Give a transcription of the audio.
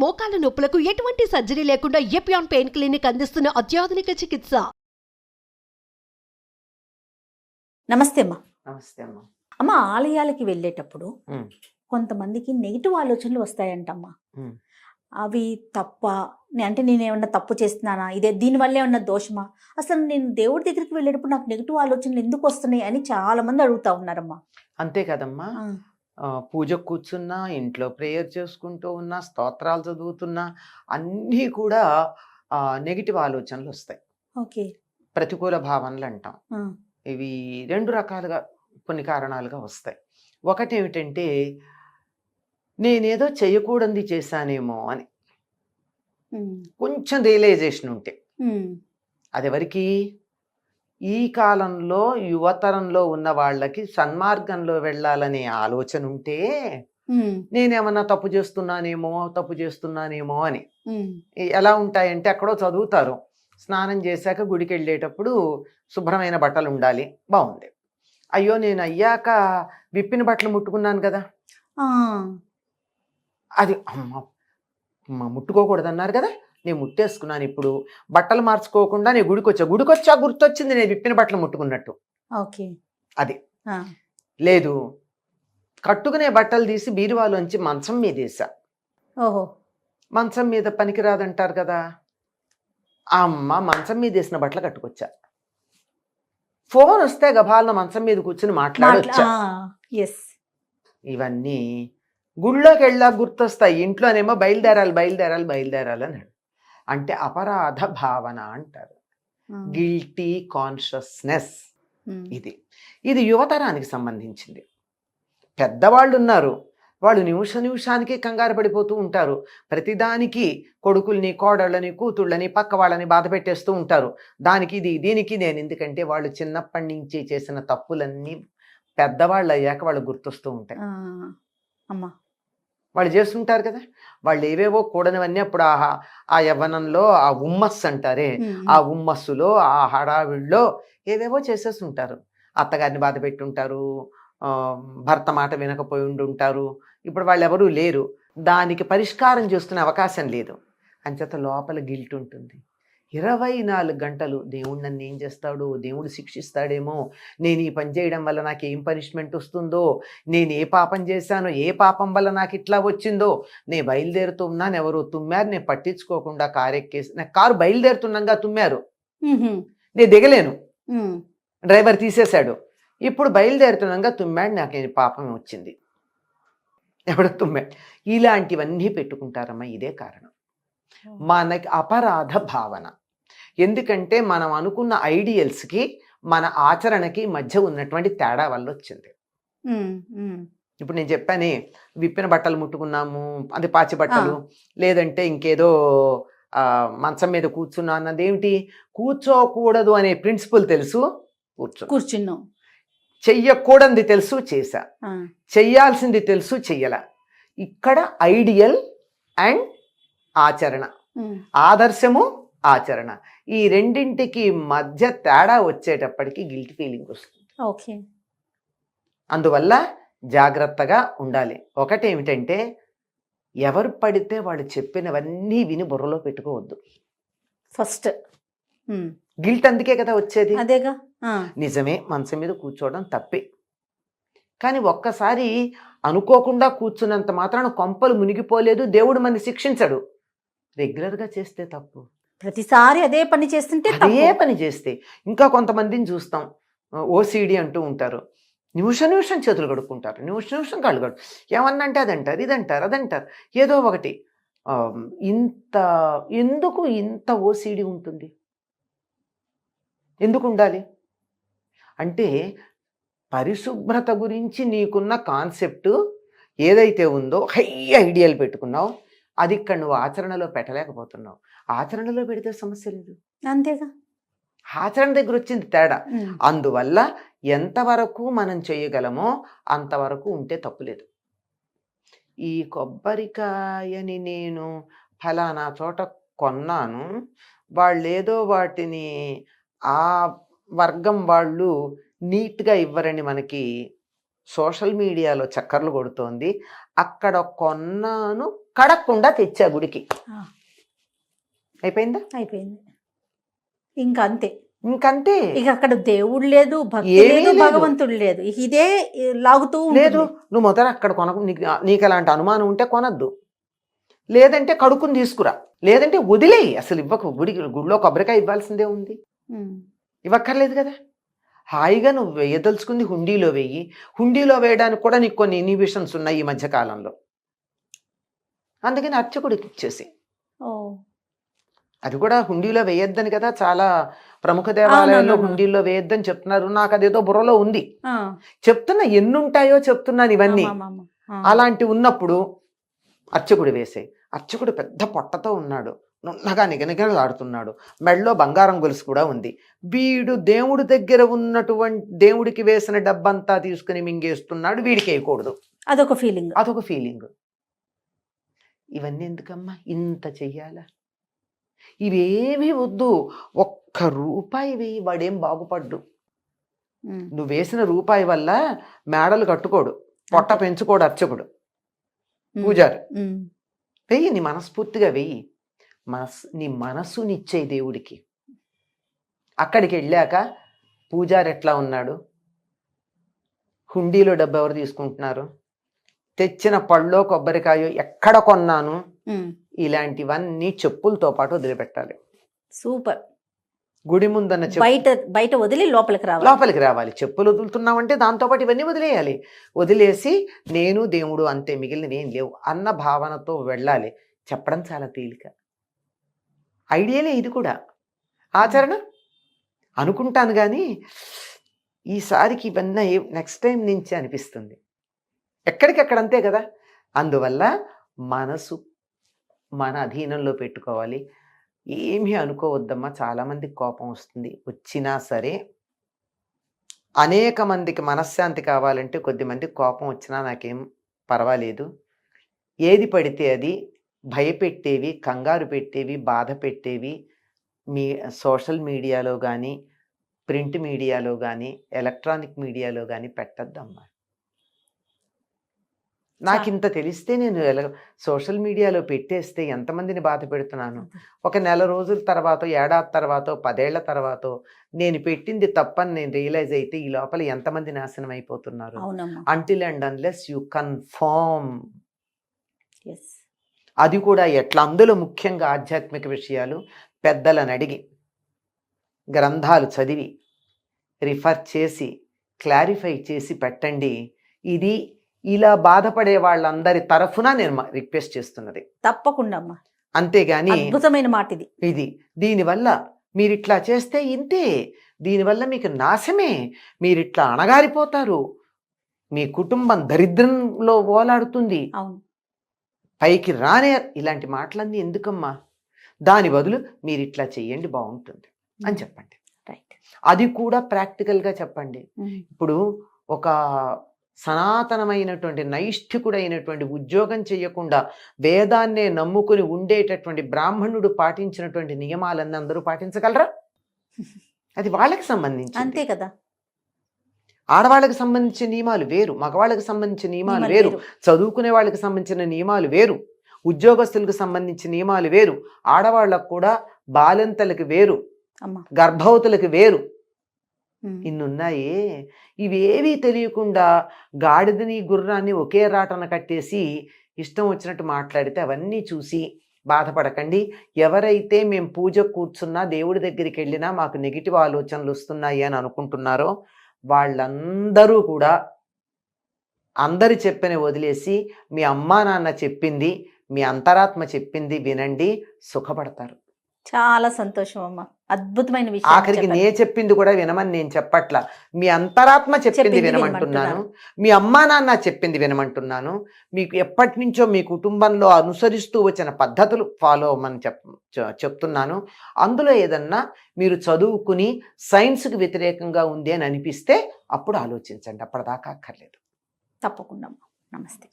మోకాల నొప్పులకు ఎటువంటి సర్జరీ లేకుండా ఎపియాన్ పెయిన్ క్లినిక్ అందిస్తున్న అత్యాధునిక చికిత్స. నమస్తే అమ్మా. నమస్తే అమ్మా. అమ్మ, ఆలయాలకి వెళ్ళేటప్పుడు ఉమ్, కొంతమందికి నెగిటివ్ ఆలోచనలు వస్తాయంటమ్మా. ఉమ్. అవి తప్ప అంటే నేను ఏమన్నా తప్పు చేస్తున్నానా, ఇదే దీనివల్ల ఏమన్నా దోషమా, అసలు నేను దేవుడి దగ్గరికి వెళ్ళేటప్పుడు నాకు నెగిటివ్ ఆలోచనలు ఎందుకు వస్తున్నాయి అని చాలా మంది అడుగుతా ఉన్నారమ్మా. అంతే కదమ్మా. పూజకు కూర్చున్నా, ఇంట్లో ప్రేయర్ చేసుకుంటూ ఉన్నా, స్తోత్రాలు చదువుతున్నా అన్నీ కూడా నెగిటివ్ ఆలోచనలు వస్తాయి. ఓకే. ప్రతికూల భావనలు అంటాం. ఇవి రెండు రకాలుగా కొన్ని కారణాలుగా వస్తాయి. ఒకటి ఏమిటంటే నేనేదో చేయకూడనిది చేశానేమో అని కొంచెం రియలైజేషన్ ఉంటే, అది ఎవరికి, ఈ కాలంలో యువతరంలో ఉన్న వాళ్ళకి సన్మార్గంలో వెళ్ళాలనే ఆలోచన ఉంటే నేనేమన్నా తప్పు చేస్తున్నానేమో అని. ఎలా ఉంటాయంటే అక్కడో చదువుతారు, స్నానం చేశాక గుడికి వెళ్ళేటప్పుడు శుభ్రమైన బట్టలు ఉండాలి, బాగుంది. అయ్యో నేను అయ్యాక విప్పిన బట్టలు ముట్టుకున్నాను కదా, అది అమ్మ ముట్టుకోకూడదు అన్నారు కదా, నేను ముట్టేసుకున్నాను. ఇప్పుడు బట్టలు మార్చుకోకుండా నేను గుడికొచ్చా గుర్తొచ్చింది నేను విప్పిన బట్టలు ముట్టుకున్నట్టు. ఓకే. అది లేదు, కట్టుకునే బట్టలు తీసి బీరువాలోంచి మంచం మీద వేసా. ఓహో. మంచం మీద పనికిరాదంటారు కదా, అమ్మ మంచం మీద వేసిన బట్టలు కట్టుకొచ్చా. ఫోన్ వస్తే గభాలను మంచం మీద కూర్చుని మాట్లాడొచ్చా. ఇవన్నీ గుళ్ళోకి వెళ్ళా గుర్తొస్తాయి, ఇంట్లోనేమో బయలుదేరాలి అని. అంటే అపరాధ భావన అంటారు, గిల్టీ కాన్షియస్నెస్. ఇది యువతరానికి సంబంధించింది. పెద్దవాళ్ళు ఉన్నారు, వాళ్ళు నిమిషానికి కంగారు పడిపోతూ ఉంటారు. ప్రతిదానికి కొడుకుల్ని, కోడళ్ళని, కూతుళ్ళని, పక్క వాళ్ళని బాధ పెట్టేస్తూ ఉంటారు. దీనికి నేను, ఎందుకంటే వాళ్ళు చిన్నప్పటి నుంచి చేసిన తప్పులన్నీ పెద్దవాళ్ళు అయ్యాక వాళ్ళు గుర్తొస్తూ ఉంటాయి. అమ్మా, వాళ్ళు చేస్తుంటారు కదా, వాళ్ళు ఏవేవో కూడనివన్నీ అప్పుడు ఆ యవ్వనంలో ఆ ఉమ్మస్సు అంటారే, ఆ ఉమ్మస్సులో ఆ హడావిడిలో ఏవేవో చేసేస్తుంటారు. అత్తగారిని బాధ పెట్టుంటారు, భర్త మాట వినకపోయి ఉంటారు. ఇప్పుడు వాళ్ళు ఎవరూ లేరు, దానికి పరిష్కారం చేసుకునే అవకాశం లేదు. అంచేత లోపల గిల్ట్ ఉంటుంది. 24 గంటలు దేవుడు నన్ను ఏం చేస్తాడో, దేవుడు శిక్షిస్తాడేమో, నేను ఈ పని చేయడం వల్ల నాకు ఏం పనిష్మెంట్ వస్తుందో, నేను ఏ పాపం చేశానో, ఏ పాపం వల్ల నాకు ఇట్లా వచ్చిందో, నేను బయలుదేరుతున్నాను ఎవరో తుమ్మారు, నేను పట్టించుకోకుండా కారు ఎక్కేసి, నాకు కారు బయలుదేరుతున్నాగా తుమ్మారు, నేను దిగలేను, డ్రైవర్ తీసేశాడు, ఇప్పుడు బయలుదేరుతున్నాగా తుమ్మాడు, నాకేం పాపం వచ్చింది, ఎవడో తుమ్మాడు. ఇలాంటివన్నీ పెట్టుకుంటారమ్మా. ఇదే కారణం, మనకి అపరాధ భావన. ఎందుకంటే మనం అనుకున్న ఐడియల్స్కి మన ఆచరణకి మధ్య ఉన్నటువంటి తేడా వల్ల వచ్చింది. ఇప్పుడు నేను చెప్పానే, విప్పిన బట్టలు ముట్టుకున్నాము, అది పాచి బట్టలు, లేదంటే ఇంకేదో మంచం మీద కూర్చున్నా అన్నదేమిటి, కూర్చోకూడదు అనే ప్రిన్సిపల్ తెలుసు, కూర్చున్నాం. చెయ్యకూడనిది తెలుసు, చేశా. చెయ్యాల్సింది తెలుసు, చెయ్యలా. ఇక్కడ ఐడియల్ అండ్ ఆచరణ, ఆదర్శము ఆచరణ, ఈ రెండింటికి మధ్య తేడా వచ్చేటప్పటికి గిల్ట్ ఫీలింగ్ వస్తుంది. ఓకే. అందువల్ల జాగ్రత్తగా ఉండాలి. ఒకటేమిటంటే ఎవరు పడితే వాళ్ళు చెప్పినవన్నీ విని బుర్రలో పెట్టుకోవద్దు. ఫస్ట్ గిల్ట్ అందుకే కదా వచ్చేది. అదేగా. నిజమే, మనసు మీద కూర్చోవడం తప్పే, కానీ ఒక్కసారి అనుకోకుండా కూర్చున్నంత మాత్రాన కొంపలు మునిగిపోలేదు, దేవుడు మనని శిక్షించడు. రెగ్యులర్గా చేస్తే తప్పు, ప్రతిసారి అదే పని చేస్తుంటే, అదే పని చేస్తే. ఇంకా కొంతమందిని చూస్తాం, ఓసిడి అంటూ ఉంటారు, నిమిషం చేతులు కడుక్కుంటారు, నిమిషం కాళ్ళు కడు, ఏమన్నా అంటే అదంటారు, అదంటారు, ఏదో ఒకటి. ఎందుకు ఇంత ఓసిడి ఉంటుంది, ఎందుకు ఉండాలి అంటే, పరిశుభ్రత గురించి నీకున్న కాన్సెప్ట్ ఏదైతే ఉందో, హై ఐడియల్ పెట్టుకున్నావు, అది ఇక్కడ నువ్వు ఆచరణలో పెట్టలేకపోతున్నావు. ఆచరణలో పెడితే సమస్య లేదు, అంతేగా. ఆచరణ దగ్గర వచ్చింది తేడా. అందువల్ల ఎంతవరకు మనం చేయగలమో అంతవరకు ఉంటే తప్పులేదు. ఈ కొబ్బరికాయని నేను ఫలానా చోట కొన్నాను, వాళ్ళేదో వాటిని ఆ వర్గం వాళ్ళు నీట్గా ఇవ్వరని మనకి సోషల్ మీడియాలో చక్కర్లు కొడుతోంది. అక్కడ కొన్నాను కడక్కుండా తెచ్చా గుడికి. ఆ, అయిపోయిందా? అయిపోయింది. ఇంకా అంతే. ఇంకంతే. ఇక అక్కడ దేవుడు లేదు, భక్తి ఏమీ లేదు, లేదు. భగవంతుడు లేదు. ఇక ఇదే లాగుతూ లేదు, ఉంటుంది. నువ్వు మొదట అక్కడ కొనకు. నీకు అలాంటి అనుమానం ఉంటే కొనద్దు, లేదంటే కడుక్కుని తీసుకురా, లేదంటే వదిలేయి. అసలు ఇవ్వకు. గుడిలో కొబ్బరికాయ ఇవ్వాల్సిందే ఉంది, ఉమ్. ఇవ్వక్కర్లేదు కదా. హాయిగా నువ్వు వేయదలుచుకుంది హుండీలో వెయ్యి. హుండీలో వేయడానికి కూడా నీకు కొన్ని ఇన్హిబిషన్స్ ఉన్నాయి ఈ మధ్యకాలంలో. అందుకని అర్చకుడికి ఇచ్చేసి, ఓ, అది కూడా హుండీలో వేయొద్దని కదా చాలా ప్రముఖ దేవాలయాల్లో అవునవును. హుండీల్లో వేయొద్దని చెప్తున్నారు. నాకు అదేదో బుర్రలో ఉంది, ఆ, చెప్తున్నా. ఎన్నుంటాయో చెప్తున్నాను ఇవన్నీ. ఆమామామ. ఆ. అలాంటి ఉన్నప్పుడు అర్చకుడు వేసేయి. అర్చకుడు పెద్ద పొట్టతో ఉన్నాడు, నున్నగా నిగనిగలాడుతున్నాడు, మెడలో బంగారం గొలుసు కూడా ఉంది. వీడు దేవుడి దగ్గర ఉన్నటువంటి దేవుడికి వేసిన డబ్బంతా తీసుకుని మింగేస్తున్నాడు, వీడికి వేయకూడదు. అదొక ఫీలింగ్. అదొక ఫీలింగ్. ఇవన్నీ ఎందుకమ్మా ఇంత చెయ్యాలా? ఇవేమీ వద్దు. ఒక్క రూపాయి వేయి, వాడేం బాగుపడ్డు. ఉమ్. నువ్వు వేసిన రూపాయి వల్ల మేడలు కట్టుకోడు, పొట్ట అంతే. పెంచుకోడు అర్చకుడు, ఉమ్. పూజారి. ఉమ్. వెయ్యి, నీ మనస్ఫూర్తిగా వెయ్యి. నీ మనస్సునిచ్చే దేవుడికి. అక్కడికి వెళ్ళాక పూజారి ఎట్లా ఉన్నాడు, హుండీలో డబ్బు ఎవరు తీసుకుంటున్నారు, తెచ్చిన పళ్ళో కొబ్బరికాయో ఎక్కడ కొన్నాను, ఉమ్. ఇలాంటివన్నీ చెప్పులతో పాటు వదిలిపెట్టాలి. సూపర్. గుడి ముందన్న బయట బయట వదిలి లోపలికి రావాలి. లోపలికి రావాలి. చెప్పులు వదులుతున్నామంటే దాంతోపాటు ఇవన్నీ వదిలేయాలి. వదిలేసి నేను దేవుడు అంతే, మిగిలినవి ఏం లేవు అన్న భావనతో వెళ్ళాలి. చెప్పడం చాలా తేలిక, ఐడియాలే ఇది కూడా. ఆచరణ అనుకుంటాను కానీ ఈసారికి ఇవన్నీ నెక్స్ట్ టైం నుంచి అనిపిస్తుంది. ఎక్కడికెక్కడంతే కదా. అందువల్ల మనసు మన అధీనంలో పెట్టుకోవాలి. ఏమీ అనుకోవద్దమ్మా. చాలామందికి కోపం వస్తుంది, వచ్చినా సరే అనేక మందికి మనశ్శాంతి కావాలంటే కొద్దిమందికి కోపం వచ్చినా నాకేం పర్వాలేదు. ఏది పడితే అది భయపెట్టేవి, కంగారు పెట్టేవి, బాధ పెట్టేవి మీ సోషల్ మీడియాలో కానీ, ప్రింట్ మీడియాలో కానీ, ఎలక్ట్రానిక్ మీడియాలో కానీ పెట్టద్దమ్మా. నాకు ఇంత తెలిస్తే నేను సోషల్ మీడియాలో పెట్టేస్తే ఎంతమందిని బాధ పెడుతున్నాను. ఒక నెల రోజుల తర్వాత, ఏడాది తర్వాత, 10 ఏళ్ల తర్వాత నేను పెట్టింది తప్పని నేను రియలైజ్ అయితే ఈ లోపల ఎంతమంది నాశనం అయిపోతున్నారు. అవునమ్మా. Until and unless you confirm. Yes. అది కూడా ఎట్లా, అందులో ముఖ్యంగా ఆధ్యాత్మిక విషయాలు పెద్దలను అడిగి, గ్రంథాలు చదివి, రిఫర్ చేసి, క్లారిఫై చేసి పెట్టండి. ఇది ఇలా బాధపడే వాళ్ళందరి తరఫున నేను రిక్వెస్ట్ చేస్తున్నది. తప్పకుండా అమ్మా. అంతేగాని అద్భుతమైన మాట ఇది. దీనివల్ల మీరు ఇట్లా చేస్తే ఇంతే, దీనివల్ల మీకు నాశమే, మీరు ఇట్లా అణగారిపోతారు, మీ కుటుంబం దరిద్రంలో ఓలాడుతుంది, అవును. పైకి రానే, ఇలాంటి మాటలన్నీ ఎందుకమ్మా. దాని బదులు మీరు ఇట్లా చెయ్యండి బాగుంటుంది అని చెప్పండి. రైట్. అది కూడా ప్రాక్టికల్గా చెప్పండి. ఇప్పుడు ఒక సనాతనమైనటువంటి నైష్ఠికుడైనటువంటి ఉద్యోగం చేయకుండా వేదాన్నే నమ్ముకుని ఉండేటటువంటి బ్రాహ్మణుడు పాటించినటువంటి నియమాలన్నీ అందరూ పాటించగలరా? అది వాళ్ళకి సంబంధించి. అంతే కదా. ఆడవాళ్ళకి సంబంధించిన నియమాలు వేరు, మగవాళ్ళకి సంబంధించిన నియమాలు వేరు, చదువుకునే వాళ్ళకి సంబంధించిన నియమాలు వేరు, ఉద్యోగస్తులకు సంబంధించిన నియమాలు వేరు, ఆడవాళ్ళకు కూడా బాలింతలకు వేరు, గర్భవతులకు వేరు, ఇన్నున్నాయే. ఇవేవీ తెలియకుండా గాడిదని గుర్రాన్ని ఒకే రాటన కట్టేసి ఇష్టం వచ్చినట్టు మాట్లాడితే అవన్నీ చూసి బాధపడకండి. ఎవరైతే మేము పూజ కూర్చున్నా, దేవుడి దగ్గరికి వెళ్ళినా మాకు నెగిటివ్ ఆలోచనలు వస్తున్నాయి అని అనుకుంటున్నారో వాళ్ళందరూ కూడా అందరు చెప్పిన వదిలేసి మీ అమ్మా నాన్న చెప్పింది, మీ అంతరాత్మ చెప్పింది వినండి, సుఖపడతారు. చాలా సంతోషం అమ్మా. అద్భుతమైన విషయం. ఆఖరికి నే చెప్పింది కూడా వినమని నేను చెప్పట్లా, మీ అంతరాత్మ చెప్పింది వినమంటున్నాను, మీ అమ్మా నాన్న చెప్పింది వినమంటున్నాను. మీకు ఎప్పటి నుంచో మీ కుటుంబంలో అనుసరిస్తూ వచ్చిన పద్ధతులు ఫాలో అవ్వమని చెప్తున్నాను. అందులో ఏదన్నా మీరు చదువుకుని సైన్స్కి వ్యతిరేకంగా ఉంది అని అనిపిస్తే అప్పుడు ఆలోచించండి, అప్పటిదాకా అక్కర్లేదు. తప్పకుండా. నమస్తే.